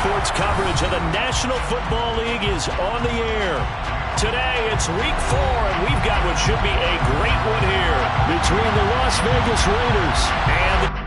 Sports coverage of the National Football League is on the air. Today, it's Week 4, and we've got what should be a great one here between the Las Vegas Raiders and the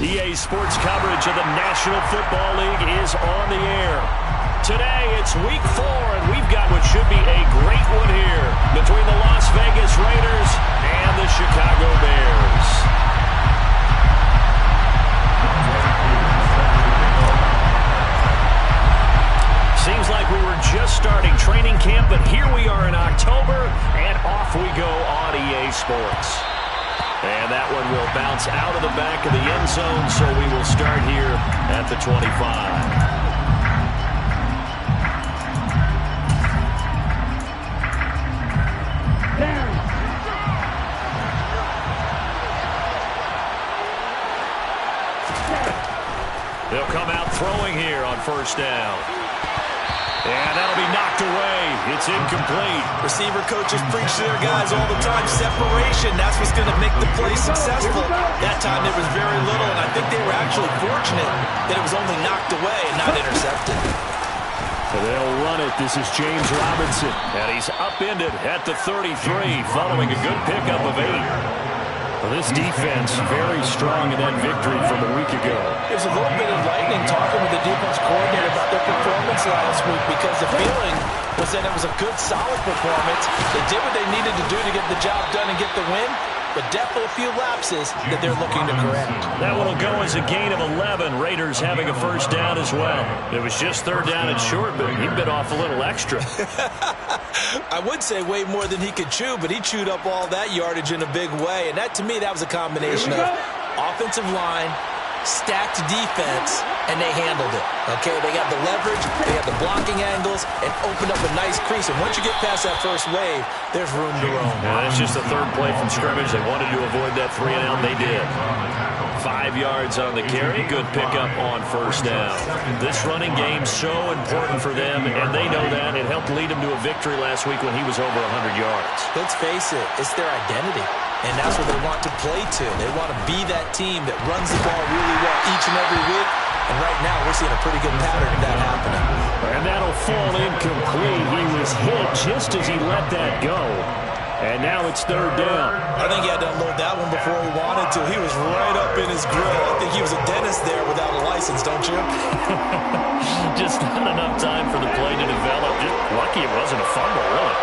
EA Sports coverage of the National Football League is on the air. Today, it's Week 4, and we've got what should be a great one here between the Las Vegas Raiders and the Chicago Bears. Seems like we were just starting training camp, but here we are in October, and off we go on EA Sports. And that one will bounce out of the back of the end zone, so we will start here at the 25. They'll come out throwing here on first down. And that'll be knocked away. It's incomplete. Receiver coaches preach to their guys all the time. Separation, that's what's going to make the play successful. That time there was very little, and I think they were actually fortunate that it was only knocked away and not intercepted. So they'll run it. This is James Robinson. And he's upended at the 33 following a good pickup of 8. Well, this defense very strong in that victory from a week ago. It was a little bit enlightening talking with the defense coordinator about their performance last week because the feeling was that it was a good, solid performance. They did what they needed to do to get the job done and get the win, but definitely a few lapses that they're looking to correct. That one will go as a gain of 11. Raiders having a first down as well. It was just third down and short, but he bit off a little extra. I would say way more than he could chew, but he chewed up all that yardage in a big way. And that, to me, that was a combination of offensive line, stacked defense, and they handled it. Okay, they got the leverage, they had the blocking angles, and opened up a nice crease. And once you get past that first wave, there's room to roam. Yeah, that's just the third play from scrimmage. They wanted to avoid that 3-and-out. They did. 5 yards on the carry. Good pickup on first down. This running game so important for them, and they know that. It helped lead them to a victory last week when he was over 100 yards. Let's face it, it's their identity. And that's what they want to play to. They want to be that team that runs the ball really well each and every week. And right now, we're seeing a pretty good pattern of that happening. And that'll fall incomplete. He was hit just as he let that go. And now it's third down. I think he had to unload that one before he wanted to. He was right up in his grill. I think he was a dentist there without a license, don't you? Just not enough time for the play to develop. Just lucky it wasn't a fumble, really.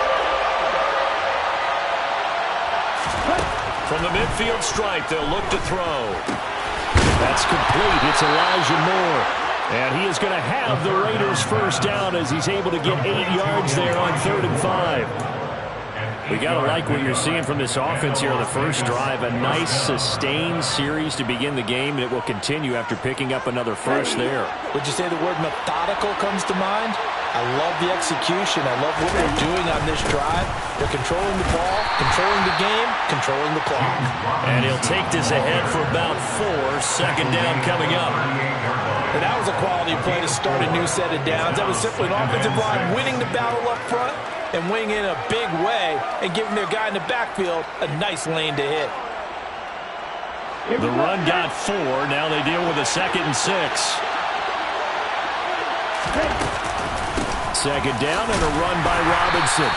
From the midfield stripe, they'll look to throw. That's complete. It's Elijah Moore. And he is going to have the Raiders first down as he's able to get 8 yards there on 3rd and 5. We got to like what you're seeing from this offense here on the first drive. A nice, sustained series to begin the game, and it will continue after picking up another first there. Would you say the word methodical comes to mind? I love the execution. I love what they're doing on this drive. They're controlling the ball, controlling the game, controlling the clock. And he'll take this ahead for about 4. Second down coming up. And that was a quality play to start a new set of downs. That was simply an offensive line winning the battle up front and winning in a big way and giving their guy in the backfield a nice lane to hit. The run got 4. Now they deal with a 2nd and 6. Second down and a run by Robinson.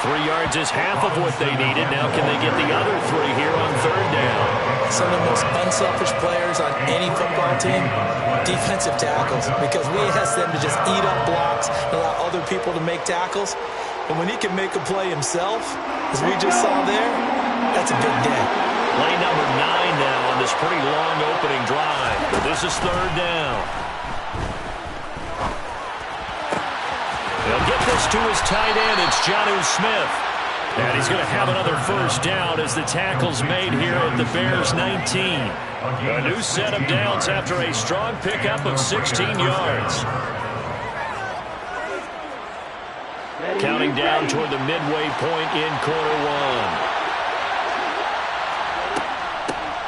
3 yards is half of what they needed. Now can they get the other 3 here on 3rd down? Some of the most unselfish players on any football team, defensive tackles, because we ask them to just eat up blocks and allow other people to make tackles. And when he can make a play himself, as we just saw there, that's a big day. Play number 9 now on this pretty long opening drive. But this is 3rd down. He'll get this to his tight end. It's Jonnu Smith. And he's going to have another first down as the tackle's made here at the Bears 19. A new set of downs after a strong pickup of 16 yards. Counting down toward the midway point in quarter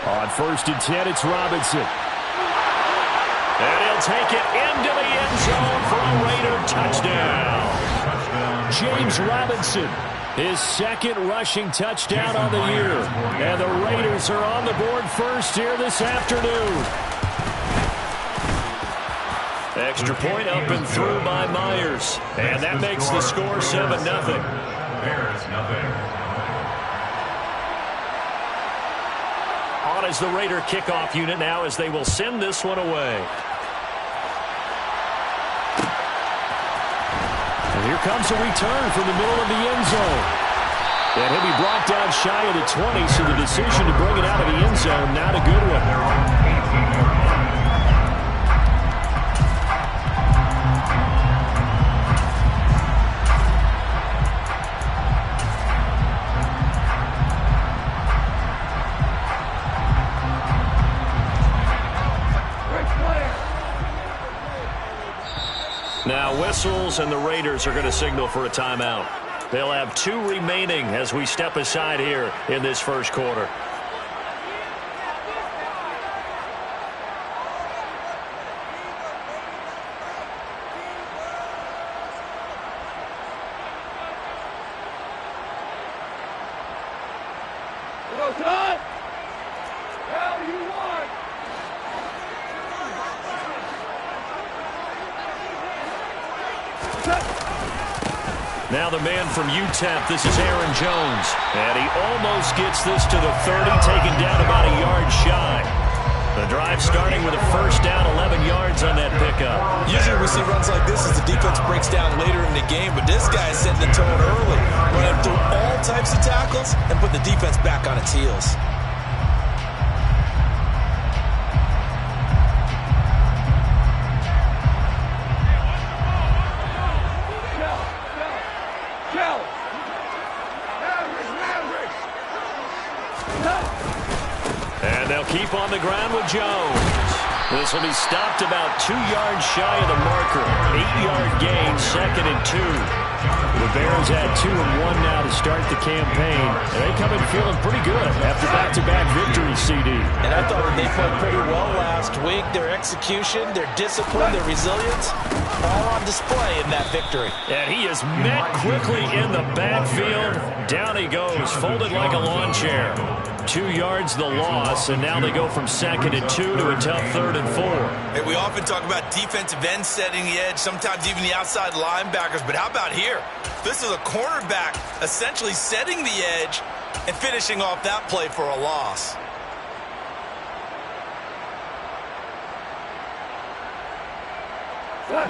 1. On 1st and 10, it's Robinson. And he'll take it into the end zone for a Raider touchdown. James Robinson, his 2nd rushing touchdown on the year. And the Raiders are on the board first here this afternoon. Extra point up and through by Myers. And that makes the score 7-0. On is the Raider kickoff unit now as they will send this one away. And here comes a return from the middle of the end zone. And he'll be brought down shy of the 20, so the decision to bring it out of the end zone, not a good one. Now whistles, and the Raiders are going to signal for a timeout. They'll have 2 remaining as we step aside here in this first quarter. Now the man from UTEP, this is Aaron Jones. And he almost gets this to the 30, taken down about a yard shy. The drive starting with a first down, 11 yards on that pickup. Usually we see runs like this as the defense breaks down later in the game, but this guy is setting the tone early, running through all types of tackles and put the defense back on its heels. And they'll keep on the ground with Jones. This will be stopped about 2 yards shy of the marker. 8-yard gain, 2nd and 2. The Bears had 2 and 1 now to start the campaign. And they come in feeling pretty good after back-to-back victories, CD. And I thought they played pretty well last week. Their execution, their discipline, their resilience, all on display in that victory. And he is met quickly in the backfield. Down he goes, folded like a lawn chair. 2 yards the loss, and now they go from 2nd and 2 to a tough 3rd and 4. Hey, we often talk about defensive ends setting the edge, sometimes even the outside linebackers, but how about here? This is a cornerback essentially setting the edge and finishing off that play for a loss.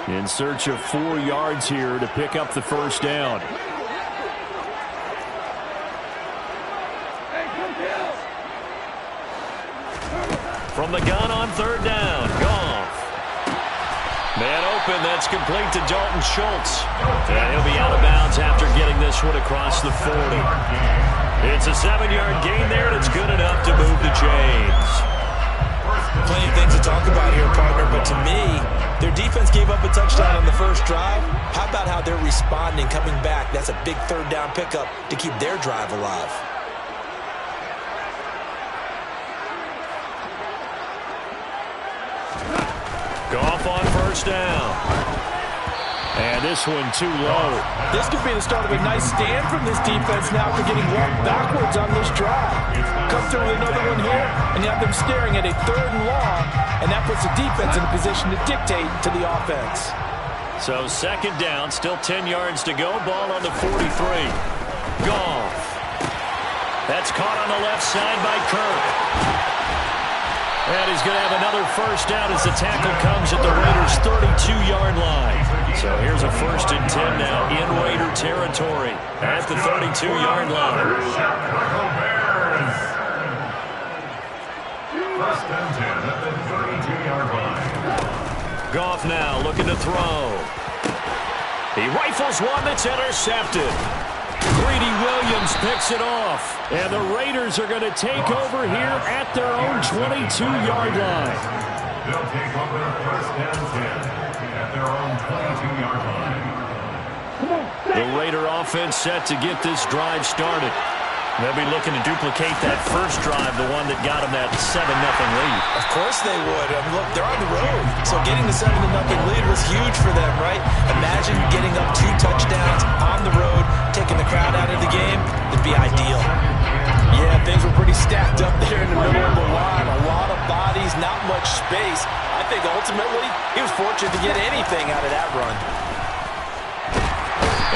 In search of 4 yards here to pick up the first down. From the gun on 3rd down, Goff. Man open, that's complete to Dalton Schultz. And he'll be out of bounds after getting this one across the 40. It's a 7-yard gain there, and it's good enough to move the chains. Plenty of things to talk about here, partner, but to me, their defense gave up a touchdown on the first drive. How about how they're responding, coming back? That's a big 3rd down pickup to keep their drive alive. Goff on 1st down. And this one too low. This could be the start of a nice stand from this defense now for getting walked backwards on this drive. Come through with another one here, and you have them staring at a 3rd and long, and that puts the defense in a position to dictate to the offense. So 2nd down, still 10 yards to go. Ball on the 43. Goff. That's caught on the left side by Kirk. And he's going to have another first down as the tackle comes at the Raiders' 32-yard line. So here's a 1st and 10 now in Raider territory at the 32-yard line. 1st and 10 at the 32-yard line. Goff now looking to throw. He rifles one that's intercepted. Greedy Williams picks it off. And the Raiders are going to take over here at their own 22-yard line. They'll take over 1st and 10 at their own 22-yard line. The Raider offense set to get this drive started. They'll be looking to duplicate that first drive, the one that got them that 7-0 lead. Of course they would. I mean, look, they're on the road. So getting the 7-0 lead was huge for them, right? Imagine getting up 2 touchdowns on the road, taking the crowd out of the game. It'd be ideal. Yeah, things were pretty stacked up there in the middle of the line. A lot of bodies, not much space. I think ultimately he was fortunate to get anything out of that run.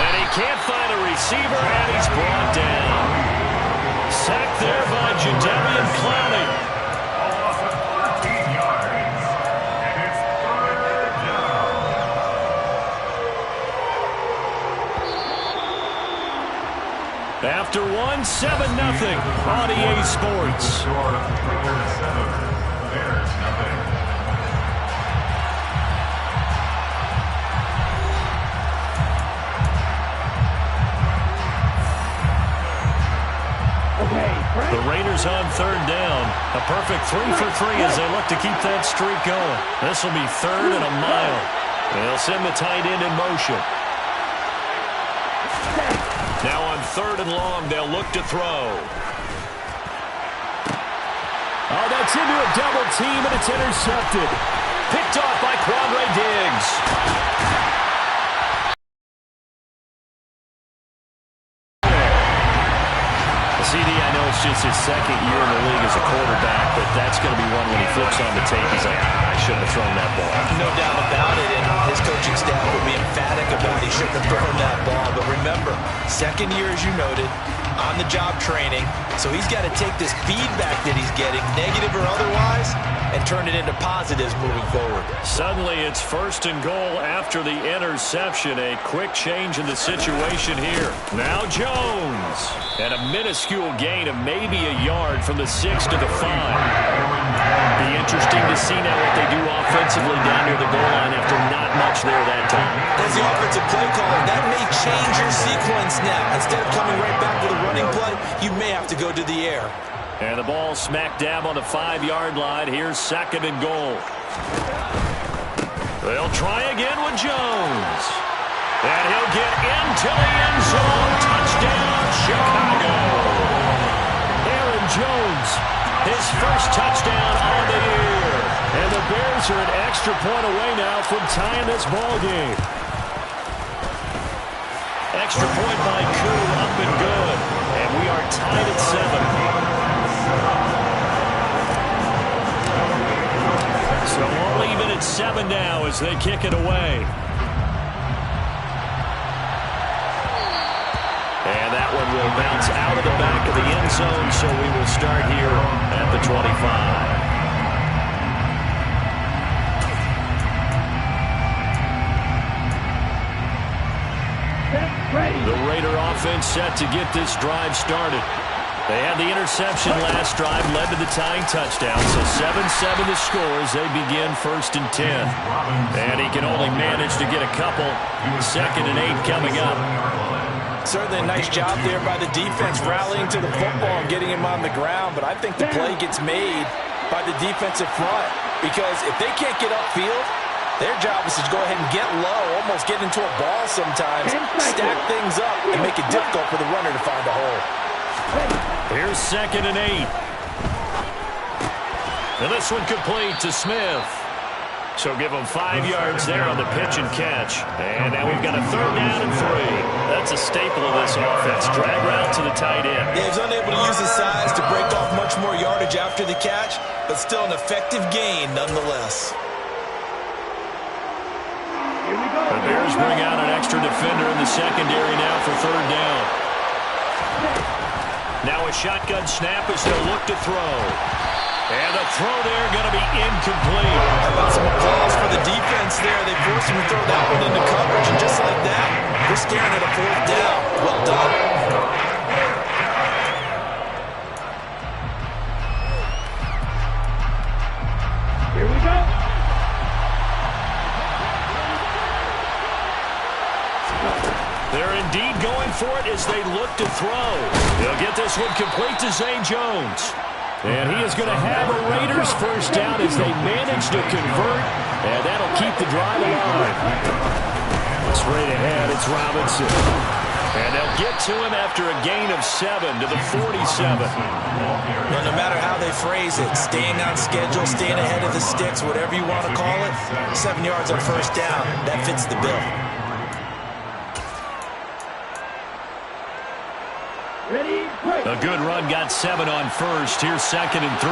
And he can't find a receiver, and he's brought down. Sacked there by Jadeveon Clowney. Off at 14 yards. And it's 3rd down. After one, 7-0 on EA Sports. Score Raiders 7, Bears nothing. The Raiders on 3rd down. A perfect 3 for 3 as they look to keep that streak going. This will be 3rd and a mile. They'll send the tight end in motion. Now on 3rd and long, they'll look to throw. Oh, that's into a double team, and it's intercepted. Picked off by Quandre Diggs. CD, I know it's just his 2nd year in the league as a quarterback, but that's going to be one when he flips on the tape. He's like, I shouldn't have thrown that ball. No doubt about it, and his coaching staff will be emphatic about he shouldn't have thrown that ball. But remember, 2nd year, as you noted, on-the-job training, so he's got to take this feedback that he's getting, negative or otherwise, and turn it into positives moving forward. Suddenly, it's 1st and goal after the interception. A quick change in the situation here. Now Jones. And a minuscule gain of maybe a yard from the 6 to the 5. Be interesting to see now what they do offensively down near the goal line after not much there that time. As the offensive play caller, that may change your sequence now. Instead of coming right back with a running play, you may have to go to the air. And the ball smack dab on the 5-yard line. Here's 2nd and goal. They'll try again with Jones. And he'll get into the end zone. Touchdown, Chicago. Aaron Jones, His first touchdown on the year. and the Bears are an extra point away now from tying this ball game. Extra point by Koo, up and good. And we are tied at 7. So all even at 7 now as they kick it away. And that one will bounce out of the back of the end zone, so we will start here at the 25. The Raider offense set to get this drive started. They had the interception last drive, led to the tying touchdown. So 7-7 the score as they begin 1st and 10. And he can only manage to get a couple. 2nd and 8 coming up. Certainly a nice job there by the defense rallying to the football and getting him on the ground. But I think the play gets made by the defensive front. Because if they can't get upfield, their job is to go ahead and get low, almost get into a ball sometimes, stack things up, and make it difficult for the runner to find a hole. Here's 2nd and 8. And this one complete to Smith. So give him 5 yards there on the pitch and catch. And now we've got a 3rd down and 3. That's a staple of this offense. Drag route to the tight end. Yeah, he's unable to use his size to break off much more yardage after the catch, but still an effective gain nonetheless. The Bears bring out an extra defender in the secondary now for 3rd down. Now a shotgun snap as they'll look to throw. And the throw there going to be incomplete. How about some applause for the defense there? They forced him to throw that one into coverage, and just like that, they're staring at a 4th down. Well done. Here we go. They're indeed going for it as they look to throw. They'll get this one complete to Zay Jones. And he is going to have a Raiders 1st down as they manage to convert. And that'll keep the drive alive. Straight ahead, it's Robinson. And they'll get to him after a gain of 7 to the 47. Well, no matter how they phrase it, staying on schedule, staying ahead of the sticks, whatever you want to call it, 7 yards on 1st down, that fits the bill. A good run got 7 on 1st. Here's 2nd and 3.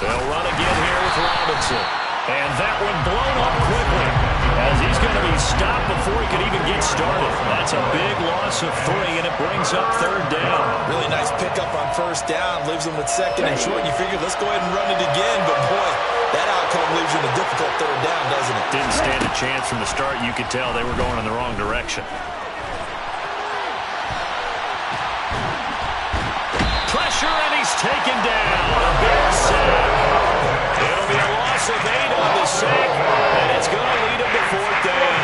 They'll run again here with Robinson. And that one blown up quickly as he's going to be stopped before he could even get started. That's a big loss of 3, and it brings up 3rd down. Really nice pickup on 1st down. Leaves them with 2nd and short. And you figure, let's go ahead and run it again. But, boy, that outcome leaves you in a difficult 3rd down, doesn't it? Didn't stand a chance from the start. You could tell they were going in the wrong direction. Pressure, and he's taken down. A big sack. It'll be a loss of 8 on the sack, and it's going to lead him to 4th down.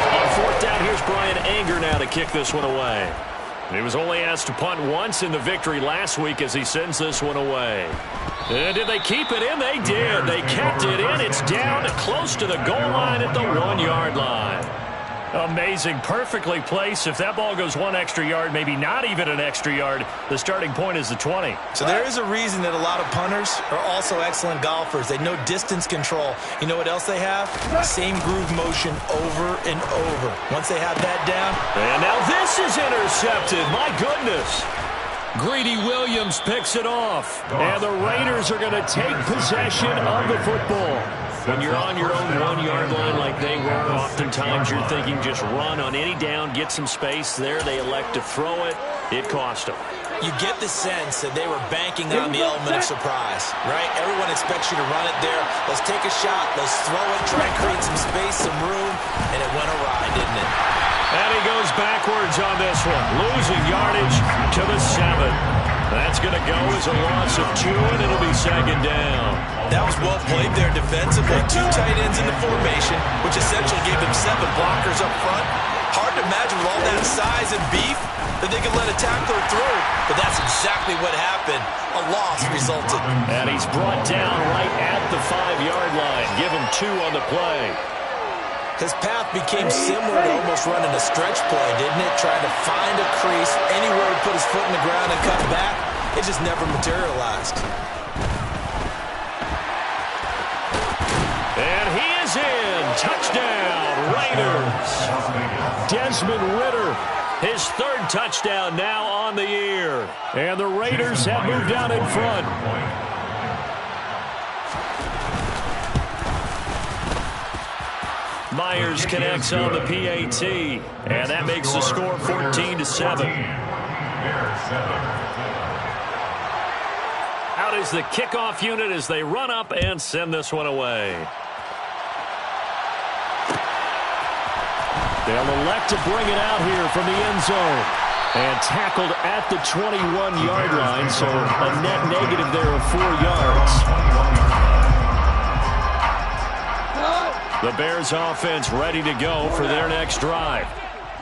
On 4th down, here's Brian Anger now to kick this one away. He was only asked to punt once in the victory last week as he sends this one away. And did they keep it in? They did. They kept it in. It's down close to the goal line at the 1-yard line. Amazing. Perfectly placed. If that ball goes 1 extra yard, maybe not even an extra yard, the starting point is the 20. So there is a reason that a lot of punters are also excellent golfers. They know distance control. You know what else they have? Same groove motion over and over. Once they have that down. And now this is intercepted. My goodness. Greedy Williams picks it off. And the Raiders are going to take possession of the football. When you're on your own 1-yard line like they were, oftentimes you're thinking just run on any down, get some space. There they elect to throw it. It cost them. You get the sense that they were banking on the element of surprise, right? Everyone expects you to run it there. Let's take a shot. Let's throw it, try and create some space, some room, and it went awry, didn't it? And he goes backwards on this one, losing yardage to the 7. That's going to go as a loss of 2, and it'll be 2nd down. That was well played there defensively. 2 tight ends in the formation, which essentially gave them 7 blockers up front. Hard to imagine with all that size and beef that they could let a tackler through, but that's exactly what happened. A loss resulted. And he's brought down right at the 5-yard line. Give him 2 on the play. His path became similar to almost running a stretch play, didn't it? Trying to find a crease, anywhere to put his foot in the ground and cut back. It just never materialized. And he is in. Touchdown, Raiders. Desmond Ridder His third touchdown now on the year. And the Raiders have moved out in front. Myers connects on the PAT, and that makes the score 14-7. Out is the kickoff unit as they run up and send this one away. They'll elect to bring it out here from the end zone. And tackled at the 21-yard line, so a net negative there of 4 yards. The Bears offense ready to go for their next drive.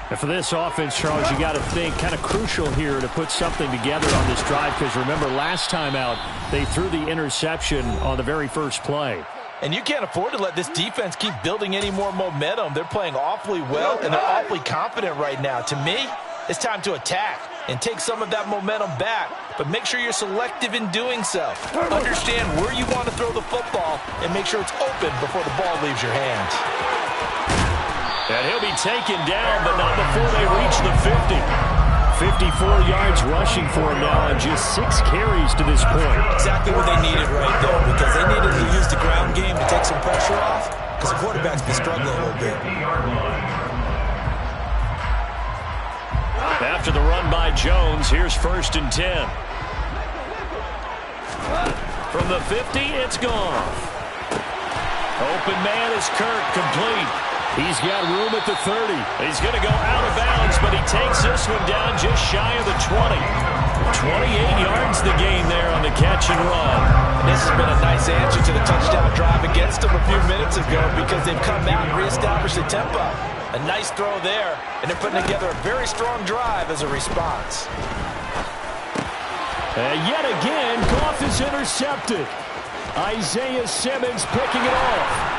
And for this offense, Charles, you got to think kind of crucial here to put something together on this drive, because remember last time out they threw the interception on the very first play. And you can't afford to let this defense keep building any more momentum. They're playing awfully well, and they're awfully confident right now. To me, it's time to attack and take some of that momentum back, but make sure you're selective in doing so. Understand where you want to throw the football and make sure it's open before the ball leaves your hands. And he'll be taken down, but not before they reach the 50. 54 yards rushing for him now on just 6 carries to this point. Exactly what they needed right there, because they needed to use the ground game to take some pressure off, because the quarterback's been struggling a little bit. After the run by Jones, here's 1st and 10. From the 50, it's gone. Open man is Kirk, complete. He's got room at the 30. He's going to go out of bounds, but he takes this one down just shy of the 20. 28 yards the gain there on the catch and run. This has been a nice answer to the touchdown drive against them a few minutes ago, because they've come out and reestablished the tempo. A nice throw there, and they're putting together a very strong drive as a response. And yet again, Goff is intercepted. Isaiah Simmons picking it off.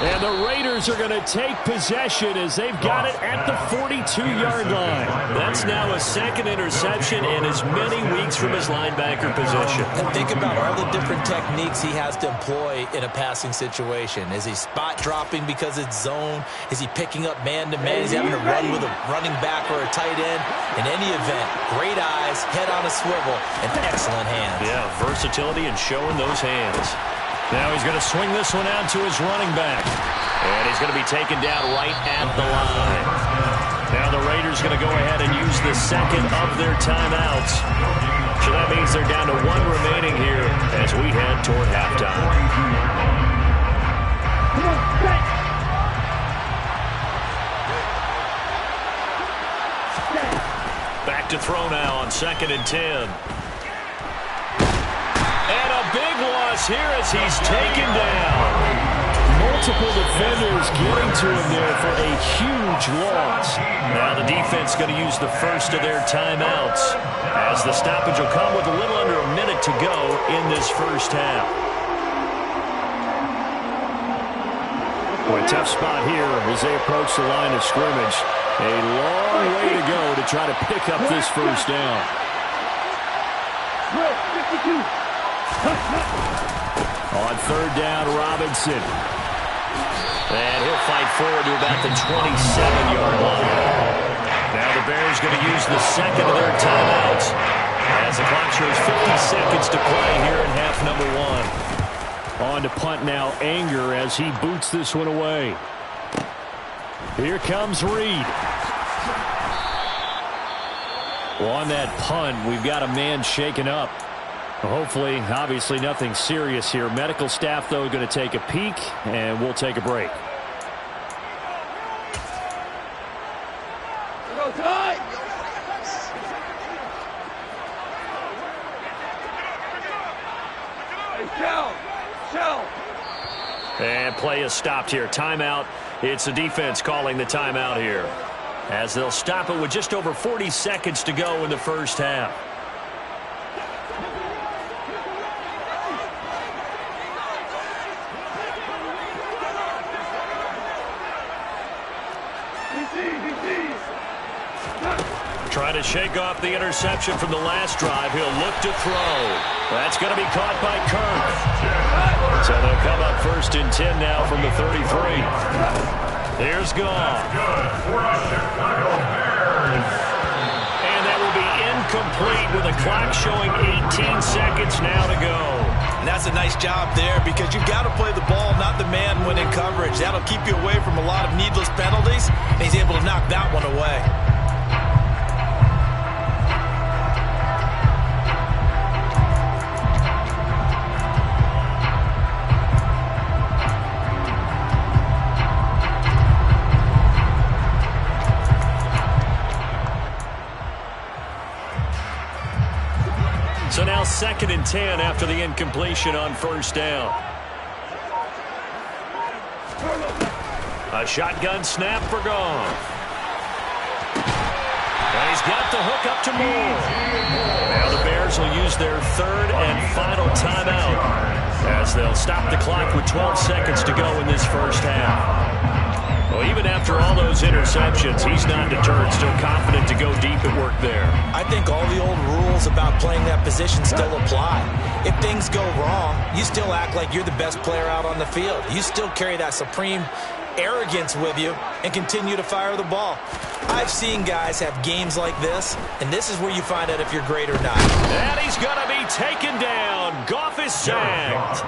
And the Raiders are going to take possession as they've got it at the 42-yard line. That's now a second interception in as many weeks from his linebacker position. And think about all the different techniques he has to employ in a passing situation. Is he spot dropping because it's zone? Is he picking up man-to-man? Is he having to run with a running back or a tight end? In any event, great eyes, head on a swivel, and excellent hands. Yeah, versatility and showing those hands. Now he's going to swing this one out to his running back. And he's going to be taken down right at the line. Now the Raiders going to go ahead and use the second of their timeouts. So that means they're down to 1 remaining here as we head toward halftime. Back to throw now on 2nd and 10. And a big loss here as he's taken down. Multiple defenders getting to him there for a huge loss. Now the defense going to use the first of their timeouts, as the stoppage will come with a little under a minute to go in this first half. Boy, tough spot here as they approach the line of scrimmage. A long way to go to try to pick up this first down. 52. On 3rd down, Robinson. And he'll fight forward to about the 27-yard line. Now the Bears going to use the second of their timeouts as the clock shows 50 seconds to play here in half number 1. On to punt now, Anger as he boots this one away. Here comes Reed. Well, on that punt, we've got a man shaken up. Hopefully, obviously, nothing serious here. Medical staff, though, going to take a peek, and we'll take a break. And play is stopped here. Timeout. It's the defense calling the timeout here, as they'll stop it with just over 40 seconds to go in the first half. Trying to shake off the interception from the last drive. He'll look to throw. That's going to be caught by Kirk. So they'll come up 1st and 10 now from the 33. Here's Goff. Good for the Chicago Bears. incomplete with a clock showing 18 seconds now to go. And that's a nice job there because you've got to play the ball, not the man when in coverage. That'll keep you away from a lot of needless penalties, and he's able to knock that one away. So now 2nd and 10 after the incompletion on first down. A shotgun snap for Goff. And he's got the hook up to Moore. Now the Bears will use their 3rd and final timeout as they'll stop the clock with 12 seconds to go in this first half. Well, even after all those interceptions, he's not deterred, still confident to go deep at work there. I think all the old rules about playing that position still apply. If things go wrong, you still act like you're the best player out on the field. You still carry that supreme arrogance with you and continue to fire the ball. I've seen guys have games like this, and this is where you find out if you're great or not. And he's going to be taken down. Goff is sacked.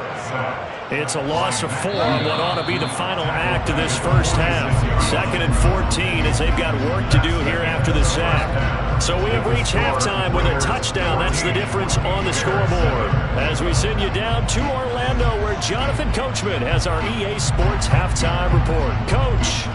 It's a loss of 4 on what ought to be the final act of this first half. 2nd and 14 as they've got work to do here after the sack. So we have reached halftime with a touchdown. That's the difference on the scoreboard. As we send you down to Orlando where Jonathan Coachman has our EA Sports Halftime Report. Coach.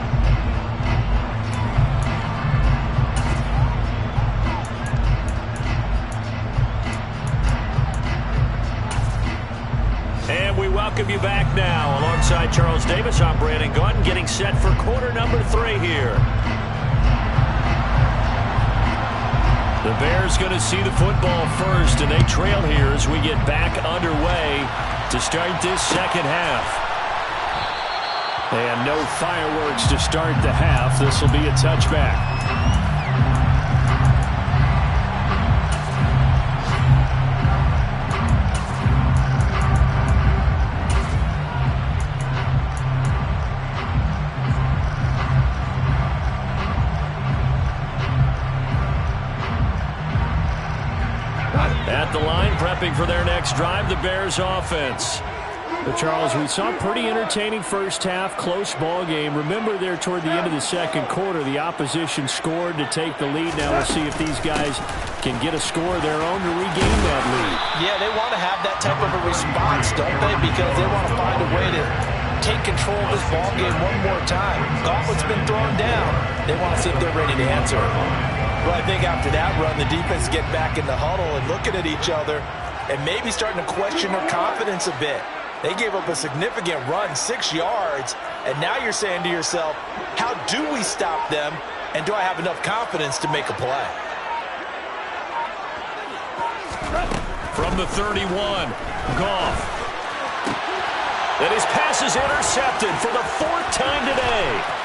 And we welcome you back now. Alongside Charles Davis, I'm Brandon Gaudin, getting set for quarter number 3 here. The Bears going to see the football first, and they trail here as we get back underway to start this second half. And no fireworks to start the half. This will be a touchback. At the line, prepping for their next drive, the Bears offense. But Charles, we saw a pretty entertaining first half, close ball game. Remember there toward the end of the second quarter, the opposition scored to take the lead. Now we'll see if these guys can get a score of their own to regain that lead. Yeah, they want to have that type of a response, don't they? Because they want to find a way to take control of this ball game one more time. Gauntlet's been thrown down. They want to see if they're ready to answer it. Well, I think after that run, the defense get back in the huddle and looking at each other and maybe starting to question their confidence a bit. They gave up a significant run, 6 yards, and now you're saying to yourself, how do we stop them, and do I have enough confidence to make a play? From the 31, Goff. And his pass is intercepted for the 4th time today.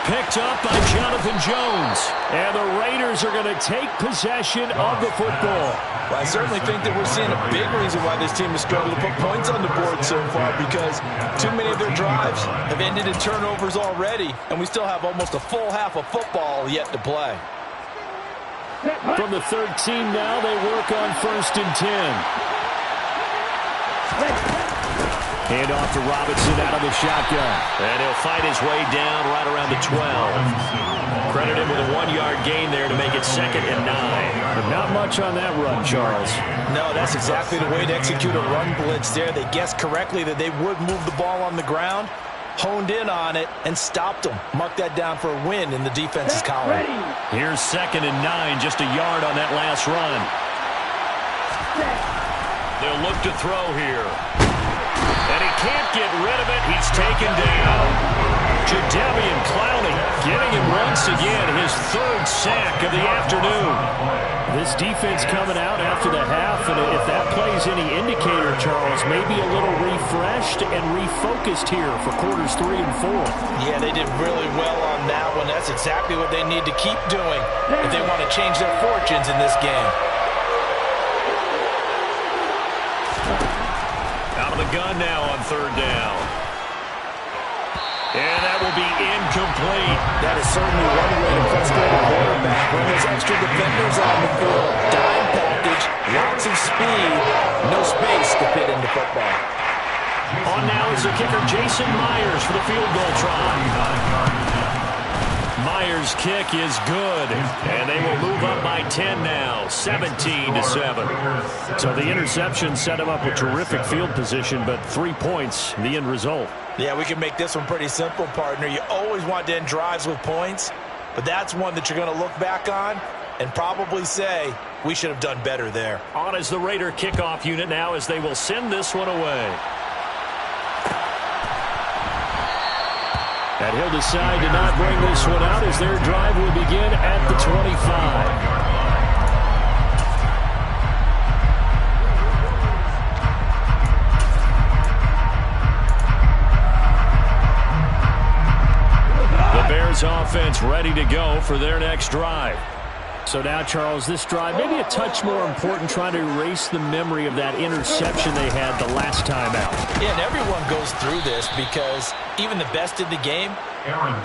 Picked up by Jonathan Jones. And the Raiders are going to take possession of the football. Well, I certainly think that we're seeing a big reason why this team has struggled to put points on the board so far, because too many of their drives have ended in turnovers already, and we still have almost a full half of football yet to play. From the 13 now, they work on 1st and 10. Hand off to Robinson out of the shotgun. And he'll fight his way down right around the 12. Credit him with a 1-yard gain there to make it 2nd and 9. But not much on that run, Charles. No, that's exactly the way to execute a run blitz there. They guessed correctly that they would move the ball on the ground, honed in on it, and stopped them. Mark that down for a win in the defense's column. Here's 2nd and 9, just a yard on that last run. They'll look to throw here. And he can't get rid of it. He's taken down. Jadeveon Clowney getting him once again, his 3rd sack of the afternoon. This defense coming out after the half, and if that plays any indicator, Charles, maybe a little refreshed and refocused here for quarters 3 and 4. Yeah, they did really well on that one. That's exactly what they need to keep doing if they want to change their fortunes in this game. Out of the gun now on 3rd down. And that will to be incomplete. That is certainly one way to frustrate a quarterback. When there's extra defenders on the field, dime package, lots of speed, no space to fit into football. On now is the kicker, Jason Myers, for the field goal try. Myers' kick is good, and they will move up by 10 now, 17-7. So the interception set him up with terrific field position, but 3 points, the end result. Yeah, we can make this one pretty simple, partner. You always want to end drives with points, but that's one that you're going to look back on and probably say, we should have done better there. On is the Raider kickoff unit now as they will send this one away. And he'll decide to not bring this one out as their drive will begin at the 25. The Bears offense ready to go for their next drive. So now, Charles, this drive maybe a touch more important, trying to erase the memory of that interception they had the last time out. Yeah, and everyone goes through this because even the best in the game,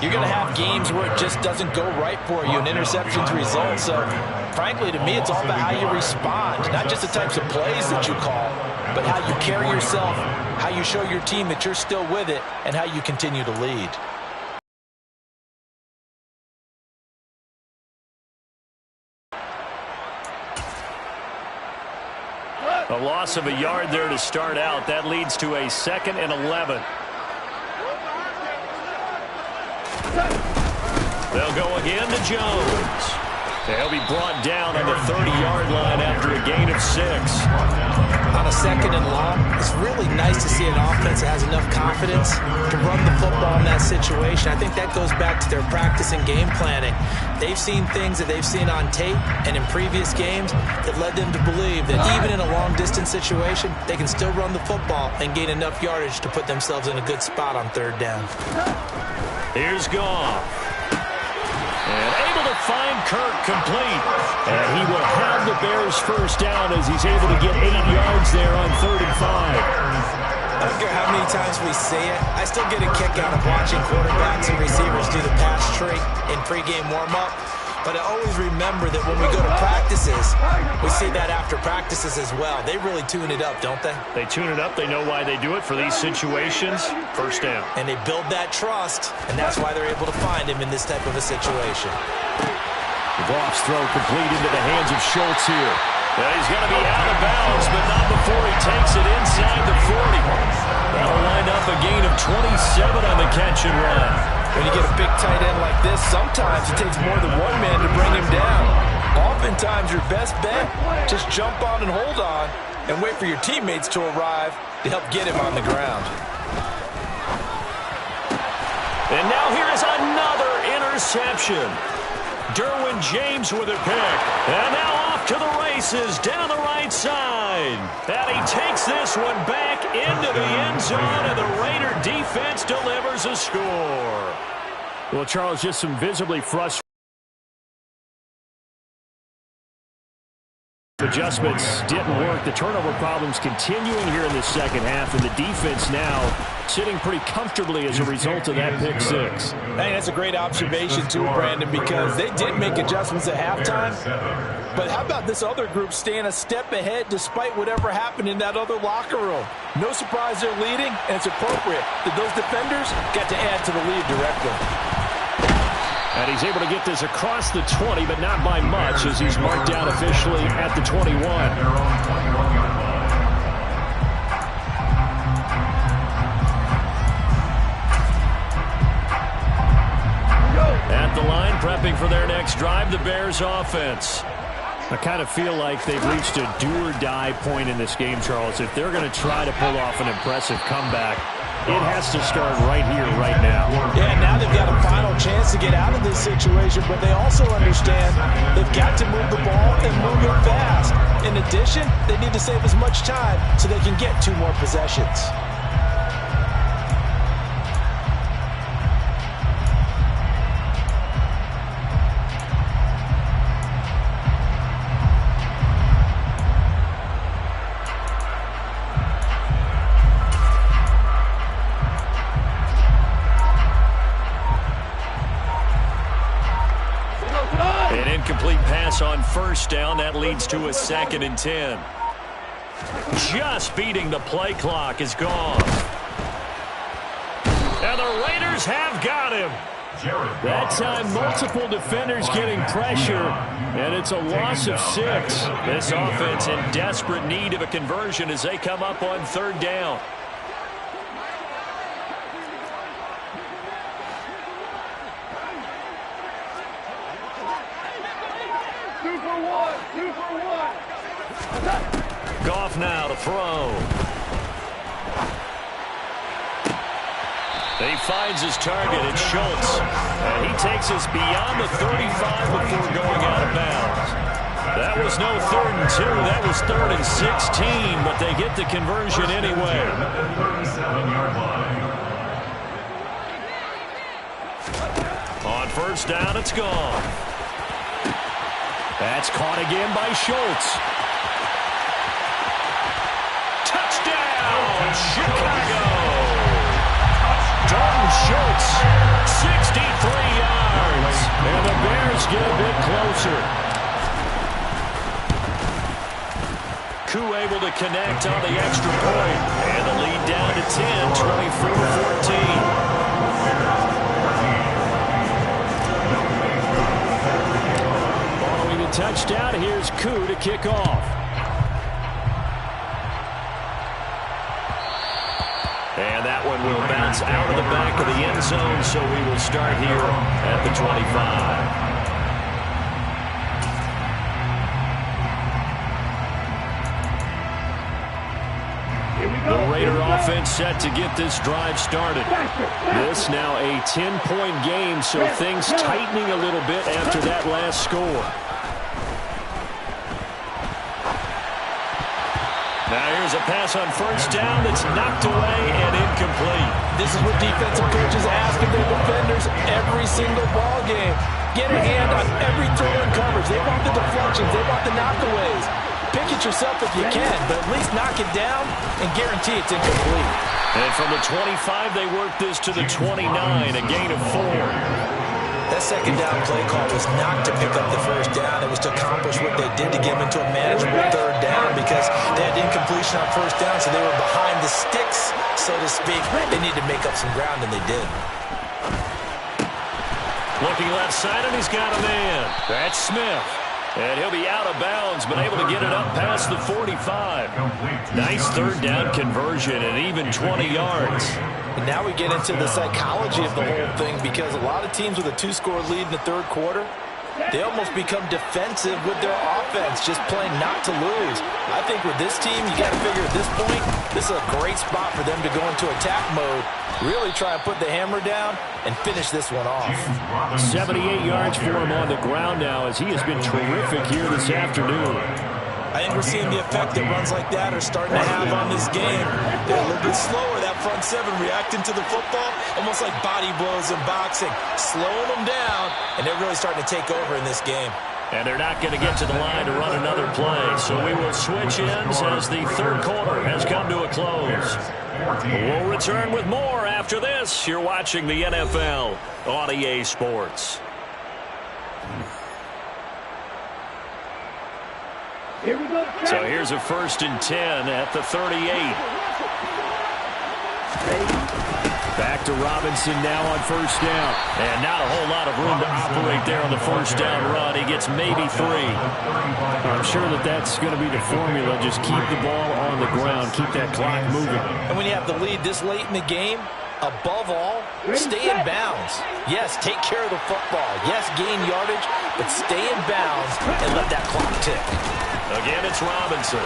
you're going to have games where it just doesn't go right for you and interceptions result. So, frankly, to me, it's all about how you respond, not just the types of plays that you call, but how you carry yourself, how you show your team that you're still with it, and how you continue to lead. A loss of a yard there to start out. That leads to a 2nd and 11. They'll go again to Jones. They'll be brought down on the 30-yard line after a gain of 6. On a 2nd and long, it's really nice to see an offense that has enough confidence to run the football in that situation. I think that goes back to their practice and game planning. They've seen things that they've seen on tape and in previous games that led them to believe that even in a long-distance situation, they can still run the football and gain enough yardage to put themselves in a good spot on 3rd down. Here's Goff. And able to find Kirk complete. And he will have the Bears first down as he's able to get 8 yards there on 3rd and 5. I don't care how many times we say it, I still get a kick out of watching quarterbacks and receivers do the pass tree in pregame warm-up. But I always remember that when we go to practices, we see that after practices as well. They really tune it up, don't they? They tune it up. They know why they do it for these situations. First down. And they build that trust, and that's why they're able to find him in this type of a situation. Goff's throw complete into the hands of Schultz here. Well, he's going to be out of bounds, but not before he takes it inside the 40. That'll wind up a gain of 27 on the catch and run. When you get a big tight end like this, sometimes it takes more than one man to bring him down. Oftentimes, your best bet, just jump on and hold on and wait for your teammates to arrive to help get him on the ground. And now here is another interception. Derwin James with a pick. And now off to the races down the right side. And he takes this one back into the end zone, and the Raider defense delivers a score. Well, Charles, just some visibly frustrating adjustments didn't work. The turnover problems continuing here in the second half, and the defense now sitting pretty comfortably as a result of that pick 6. Hey, that's a great observation too, Brandon, because they did make adjustments at halftime. But how about this other group staying a step ahead despite whatever happened in that other locker room? No surprise they're leading, and it's appropriate that those defenders got to add to the lead directly. And he's able to get this across the 20, but not by much, as he's marked down officially at the 21. At the line, prepping for their next drive, the Bears offense. I kind of feel like they've reached a do-or-die point in this game, Charles. If they're going to try to pull off an impressive comeback, it has to start right here, right now. Yeah, now they've got a final chance to get out of this situation, but they also understand they've got to move the ball and move it fast. In addition, they need to save as much time so they can get 2 more possessions. first down. That leads to a 2nd and 10. Just beating the play clock is gone. And the Raiders have got him. That time, multiple defenders getting pressure, and it's a loss of 6. This offense in desperate need of a conversion as they come up on 3rd down. Goff now to throw. He finds his target, it's Schultz. And he takes us beyond the 35 before going out of bounds. That was no 3rd and 2, that was 3rd and 16, but they get the conversion anyway. On 1st down, it's gone. That's caught again by Schultz. Touchdown, Chicago! Dalton Schultz, 63 yards. And the Bears get a bit closer. Koo able to connect on the extra point. And the lead down to 10, 24-14. Following the touchdown, here's Koo to kick off. And that one will bounce out of the back of the end zone, so we will start here at the 25. The Raider offense set to get this drive started. This now a 10-point game, so things tightening a little bit after that last score. Now here's a pass on 1st down that's knocked away and incomplete. This is what defensive coaches ask of their defenders every single ball game. Get a hand on every throw and coverage. They want the deflections. They want the knockaways. Pick it yourself if you can, but at least knock it down and guarantee it's incomplete. And from the 25, they work this to the 29, a gain of 4. That 2nd down play call was not to pick up the 1st down. It was to accomplish what they did to get them into a manageable 3rd down because they had incompletion on 1st down, so they were behind the sticks, so to speak. They needed to make up some ground, and they did. Looking left side, and he's got a man. That's Smith. And he'll be out of bounds, but able to get it up past the 45. Nice 3rd down conversion and even 20 yards. And now we get into the psychology of the whole thing because a lot of teams with a 2-score lead in the 3rd quarter, they almost become defensive with their offense, just playing not to lose. I think with this team, you got to figure at this point, this is a great spot for them to go into attack mode, really try and put the hammer down and finish this one off. 78 yards for him on the ground now as he has been terrific here this afternoon. I think we're seeing the effect that runs like that are starting to have on this game. They're a little bit slower, that front 7 reacting to the football, almost like body blows in boxing, slowing them down, and they're really starting to take over in this game. And they're not going to get to the line to run another play, so we will switch ends as the 3rd quarter has come to a close. We'll return with more after this. You're watching the NFL on EA Sports. Here we go. So here's a 1st and 10 at the 38. Back to Robinson now on 1st down. And not a whole lot of room to operate there on the 1st down run. He gets maybe 3. I'm sure that's going to be the formula. Just keep the ball on the ground. Keep that clock moving. And when you have the lead this late in the game, above all, stay in bounds. Yes, take care of the football. Yes, gain yardage, but stay in bounds and let that clock tick. Again, it's Robinson.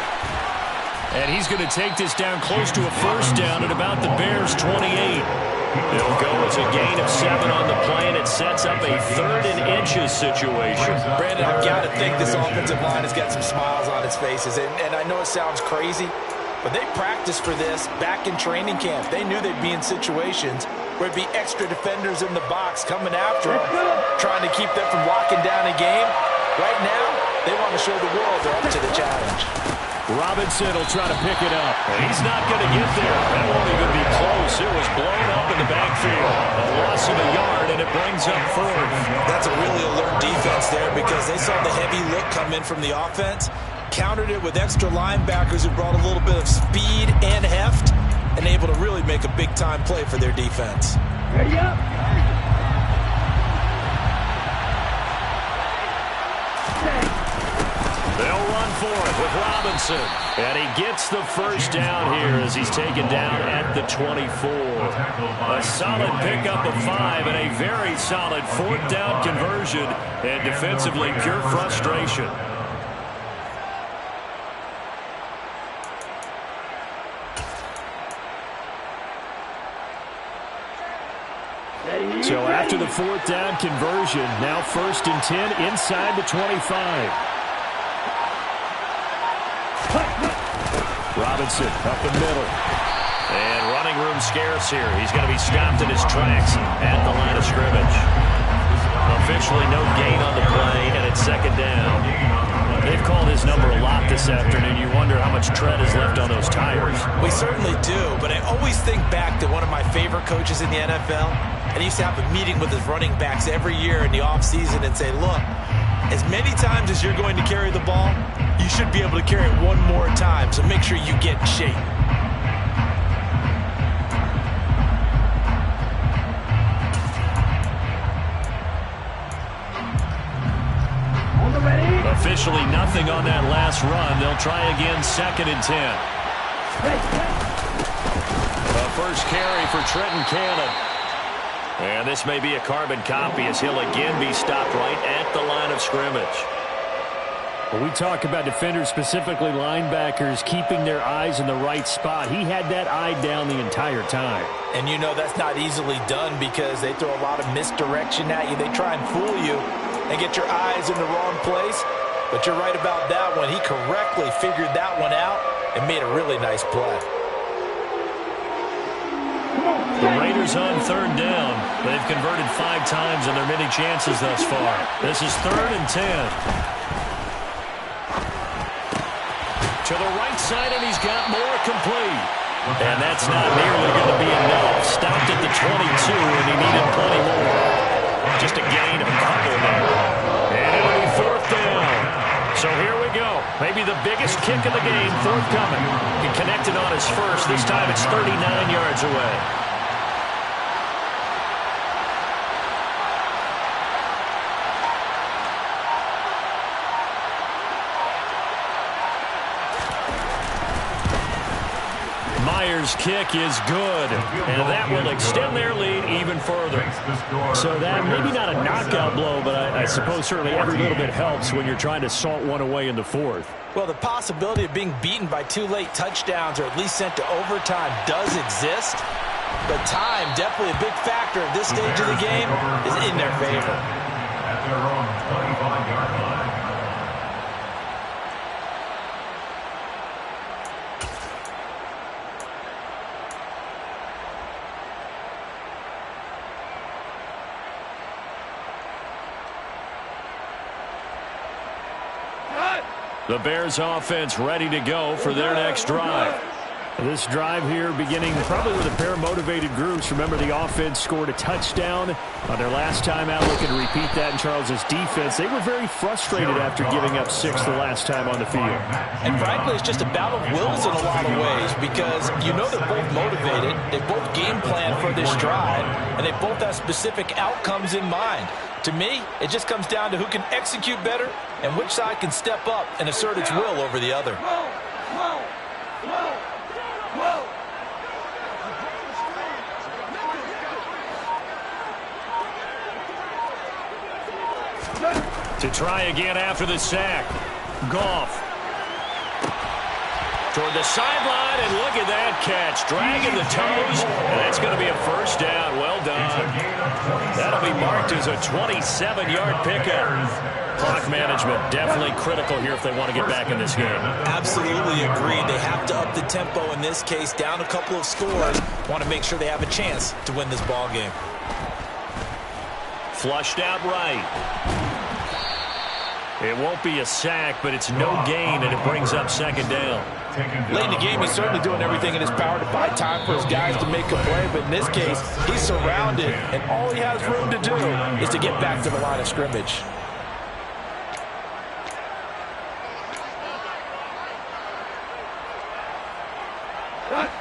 And he's going to take this down close to a 1st down at about the Bears' 28. It'll go as a gain of 7 on the play, and it sets up a 3rd and inches situation. Brandon, I've got to think this offensive line has got some smiles on its faces. And I know it sounds crazy, but they practiced for this back in training camp. They knew they'd be in situations where it'd be extra defenders in the box coming after them, trying to keep them from locking down a game. Right now, they want to show the world they're up to the challenge. Robinson will try to pick it up. He's not going to get there. That won't even be close. It was blown up in the backfield. A loss of a yard, and it brings up 4th. That's a really alert defense there because they saw the heavy look come in from the offense, countered it with extra linebackers who brought a little bit of speed and heft, and able to really make a big-time play for their defense. Ready up. They'll run for it with Robinson. And he gets the first down here as he's taken down at the 24. A solid pickup of 5 and a very solid fourth down conversion. And defensively, pure frustration. So after the fourth down conversion, now 1st and 10 inside the 25. Robinson up the middle. And running room scarce here. He's going to be stopped in his tracks at the line of scrimmage. Officially no gain on the play, and it's 2nd down. They've called his number a lot this afternoon. You wonder how much tread is left on those tires. We certainly do, but I always think back to one of my favorite coaches in the NFL, and he used to have a meeting with his running backs every year in the offseason and say, look, as many times as you're going to carry the ball, you should be able to carry it one more time, so make sure you get in shape. Officially nothing on that last run. They'll try again 2nd and 10. The first carry for Trenton Cannon. And this may be a carbon copy as he'll again be stopped right at the line of scrimmage. When we talk about defenders, specifically linebackers, keeping their eyes in the right spot, he had that eye down the entire time. And you know that's not easily done because they throw a lot of misdirection at you. They try and fool you and get your eyes in the wrong place. But you're right about that one. He correctly figured that one out and made a really nice play. The Raiders on 3rd down. They've converted 5 times in their many chances thus far. This is 3rd and 10. To the right side, and he's got more complete. And that's not nearly going to be enough. Stopped at the 22, and he needed plenty more. Just a gain of a couple there. And it'll be 4th down. So here we go. Maybe the biggest kick of the game forthcoming. He connected on his first. This time it's 39 yards away. Myers' kick is good, and that will extend their lead even further. So that maybe not a knockout blow, but I suppose certainly every little bit helps when you're trying to salt one away in the 4th. Well, the possibility of being beaten by 2 late touchdowns or at least sent to overtime does exist, but time, definitely a big factor at this stage of the game, is in their favor. At their own 25-yard line. The Bears offense ready to go for their next drive. This drive here beginning probably with a pair of motivated groups. Remember, the offense scored a touchdown on their last time out. Looking to repeat that in Charles's defense. They were very frustrated after giving up 6 the last time on the field. And frankly, it's just a battle of wills in a lot of ways because you know they're both motivated. They both game plan for this drive, and they both have specific outcomes in mind. To me, it just comes down to who can execute better and which side can step up and assert its will over the other. To try again after the sack. Goff. Toward the sideline, and look at that catch. Dragging the toes, and that's going to be a first down. Well done. That'll be marked as a 27-yard pickup. Clock management definitely critical here if they want to get back in this game. Absolutely agreed. They have to up the tempo in this case, down a couple of scores. Want to make sure they have a chance to win this ball game. Flushed out right. It won't be a sack, but it's no gain, and it brings up 2nd down. Late in the game, he's certainly doing everything in his power to buy time for his guys to make a play, but in this case, he's surrounded, and all he has room to do is to get back to the line of scrimmage.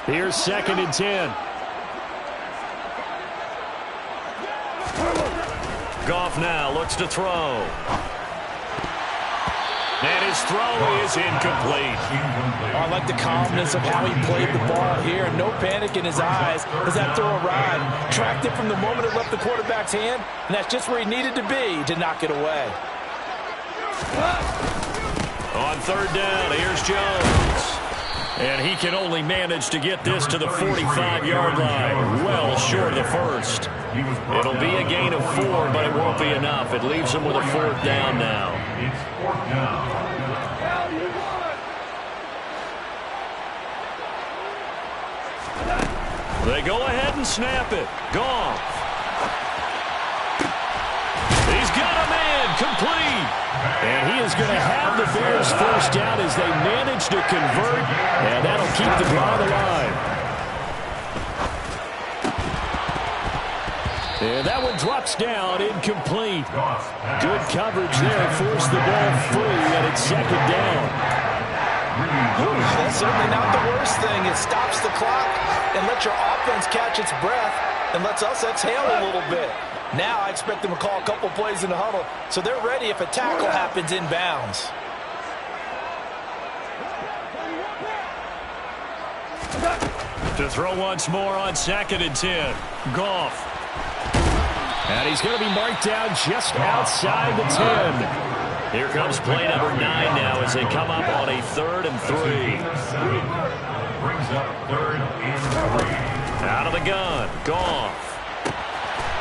Here's 2nd and 10. Goff now looks to throw. And his throw is incomplete. I like the calmness of how he played the ball here. No panic in his eyes as that throw arrived. Tracked it from the moment it left the quarterback's hand, and that's just where he needed to be to knock it away. On 3rd down, here's Jones. And he can only manage to get this to the 45-yard line. Well short of the first. It'll be a gain of 4, but it won't be enough. It leaves him with a 4th down now. It's 4th down. They go ahead and snap it. Goff. He's got a man complete. And he is going to have the Bears 1st down as they manage to convert, and that'll keep the drive alive. And that one drops down, incomplete. Good coverage there, forced the ball free, and it's 2nd down. That's certainly not the worst thing. It stops the clock and lets your offense catch its breath and lets us exhale a little bit. Now I expect them to call a couple plays in the huddle, so they're ready if a tackle happens inbounds. To throw once more on 2nd and 10. Goff. And he's going to be marked down just outside the 10. Here comes play number 9 now as they come up on a 3rd and 3. Brings up 3rd and 3. Out of the gun. Goff.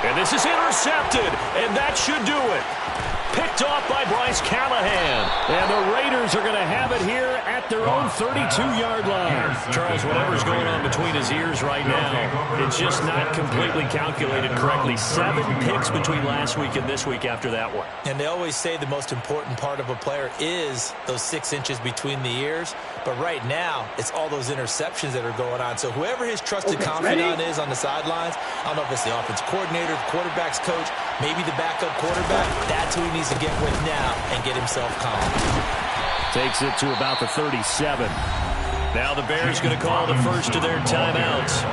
And this is intercepted, and that should do it. Picked off by Bryce Callahan. And the Raiders are going to have it here at their own 32-yard line. Charles, whatever's going on between his ears right now, it's just not completely calculated correctly. 7 picks between last week and this week after that one. And they always say the most important part of a player is those 6 inches between the ears. But right now, it's all those interceptions that are going on. So whoever his trusted confidant is on the sidelines, I don't know if it's the offensive coordinator, the quarterback's coach, maybe the backup quarterback, that's who he needs to get with now and get himself calm. Takes it to about the 37. Now the Bears going to call the first of their timeouts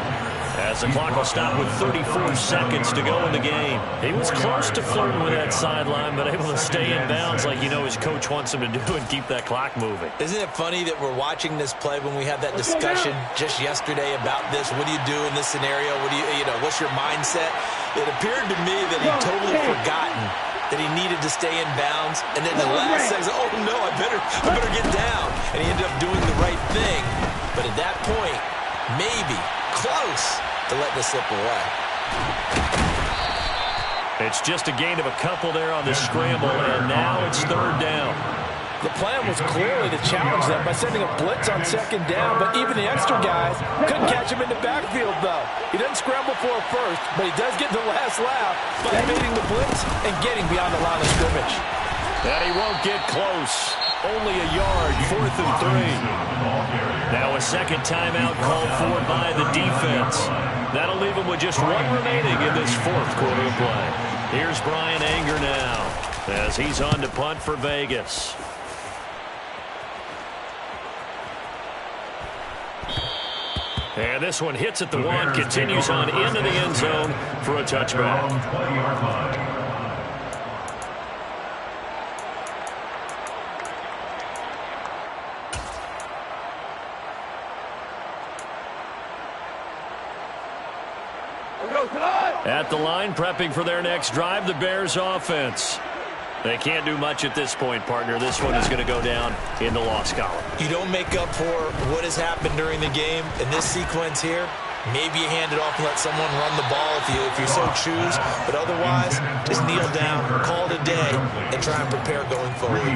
as the clock will stop with 34 seconds to go in the game. He was close to flirting with that sideline, but able to stay in bounds like you know his coach wants him to do and keep that clock moving. Isn't it funny that we're watching this play when we had that discussion just yesterday about this? What do you do in this scenario? What do you know, what's your mindset? It appeared to me that he totally forgotten that he needed to stay in bounds, and then the last second, oh no, I better get down. And he ended up doing the right thing. But at that point, maybe close to letting it slip away. It's just a gain of a couple there on the scramble, and now it's 3rd down. The plan was clearly to challenge them by sending a blitz on 2nd down, but even the extra guys couldn't catch him in the backfield, though. He doesn't scramble for a first, but he does get the last laugh by evading the blitz and getting beyond the line of scrimmage. And he won't get close. Only a yard, 4th and 3. Now a 2nd timeout called for by the defense. That'll leave him with just 1 remaining in this 4th quarter of play. Here's Brian Anger now as he's on to punt for Vegas. And this one hits at the 1, continues on into the end zone for a touchback. At the line, prepping for their next drive, the Bears offense. They can't do much at this point, partner. This one is going to go down in the loss column. You don't make up for what has happened during the game in this sequence here. Maybe you hand it off and let someone run the ball if you so choose. But otherwise, just kneel down, call it a day, and try and prepare going forward.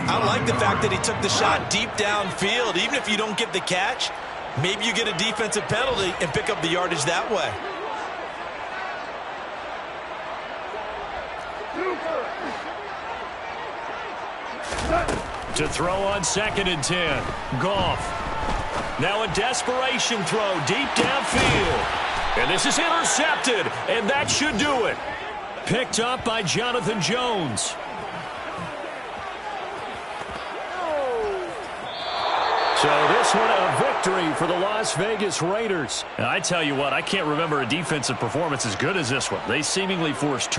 I like the fact that he took the shot deep downfield. Even if you don't get the catch, maybe you get a defensive penalty and pick up the yardage that way. To throw on 2nd and 10. Goff. Now a desperation throw deep downfield. And this is intercepted, and that should do it. Picked up by Jonathan Jones. So this one a victory for the Las Vegas Raiders. And I tell you what, I can't remember a defensive performance as good as this one. They seemingly forced